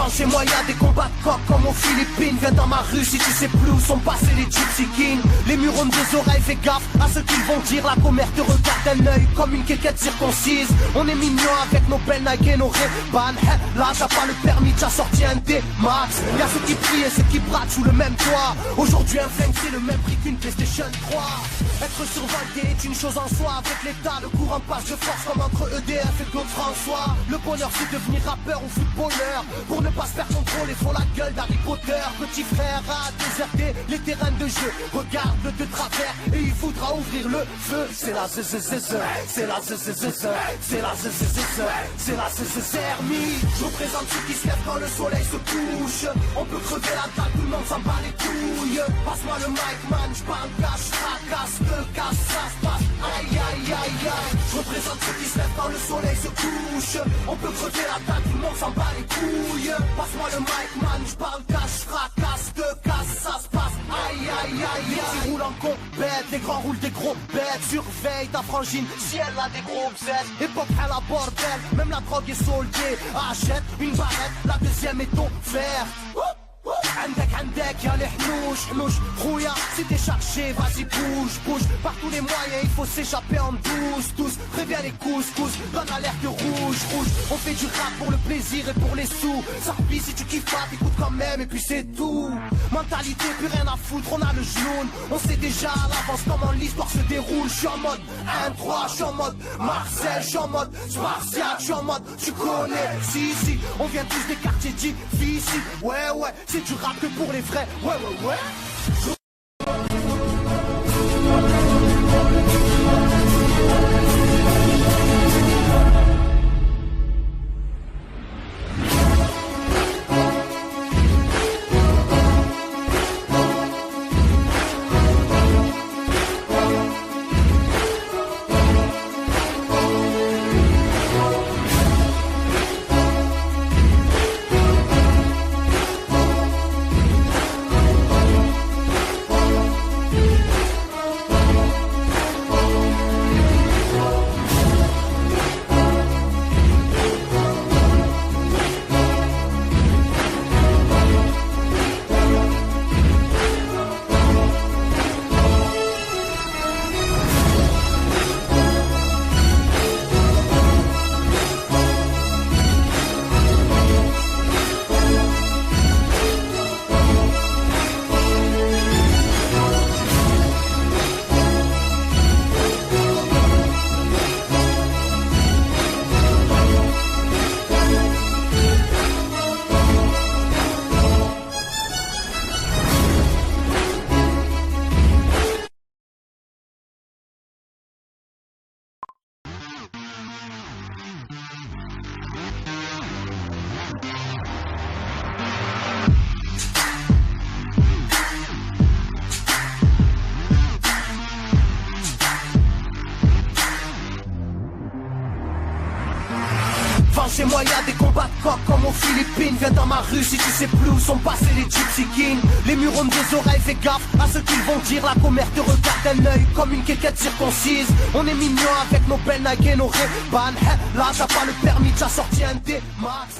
Chez moi y'a des combats de coq comme aux Philippines. Viens dans ma rue si tu sais plus où sont passés les Gypsy Kings. Les murs ont des oreilles, fais gaffe à ce qu'ils vont dire. La commère te regarde d'un œil comme une quéquette circoncise. On est mignon avec nos belles Nike et nos Ray-Ban. Là t'as pas le permis, t'as sorti un D-Max. Y'a ceux qui prient et ceux qui braquent sous le même toit. Aujourd'hui un flingue c'est le même prix qu'une PlayStation 3. Être survolté est une chose en soi. Avec l'état le courant passe de force comme entre EDF et Claude François. Le bonheur c'est devenir rappeur ou footballeur. Pour ne pas se faire contrôler, faut la gueule d'Harry Potter. Petit frère a déserté les terrains de jeu. Regarde-le de travers et il voudra ouvrir le feu. C'est la zzzz, c'est la zzzz, c'est la zzzz, c'est la zzzermie. Je représente ceux qui se lèvent quand le soleil se couche. On peut crever la dalle, tout le monde s'en bat les couilles. Passe-moi le mic man, j'parle cash, fracasse, te casse, ça se passe. Aïe aïe aïe aïe. Je représente ceux qui se lèvent quand le soleil se couche. On peut crever la dalle, tout le monde s'en bat les couilles. Passe-moi le mic man, j'parle cash, fracasse, te casse, ça se passe. Aïe aïe aïe aïe. Les roulent en compète, les grands roulent des gros bêtes. Surveille ta frangine, si elle a des gros bêtes. Époque à la bordel, même la drogue est soldée. Achète une barrette, la deuxième est offerte. عندك يا الحنوش حنوش خويا si t'es chargé vas-y bouge par tous les moyens il faut s'échapper en douce préviens les couscous donne l'alerte rouge on fait du rap pour le plaisir et pour les sous ça replie si tu kiffes pas t'écoutes quand même et puis c'est tout mentalité plus rien à foutre on a le genou on sait déjà à l'avance comment l'histoire se déroule je suis en mode 1-3 je suis en mode Marseille je suis en mode Spartiate je suis en mode tu connais si on vient tous des quartiers difficiles ouais c'est du rap que pour les vrais, ouais. Chez moi y'a des combats de coq comme aux Philippines. Viens dans ma rue si tu sais plus où sont passés les Gypsy Kings. Les murs ont des oreilles, fais gaffe à ce qu'ils vont dire. La commère te regarde d'un œil comme une quéquette circoncise. On est mignon avec nos belles Nike et nos Ray-Ban. Là t'as pas le permis, t'as sorti un D-Max.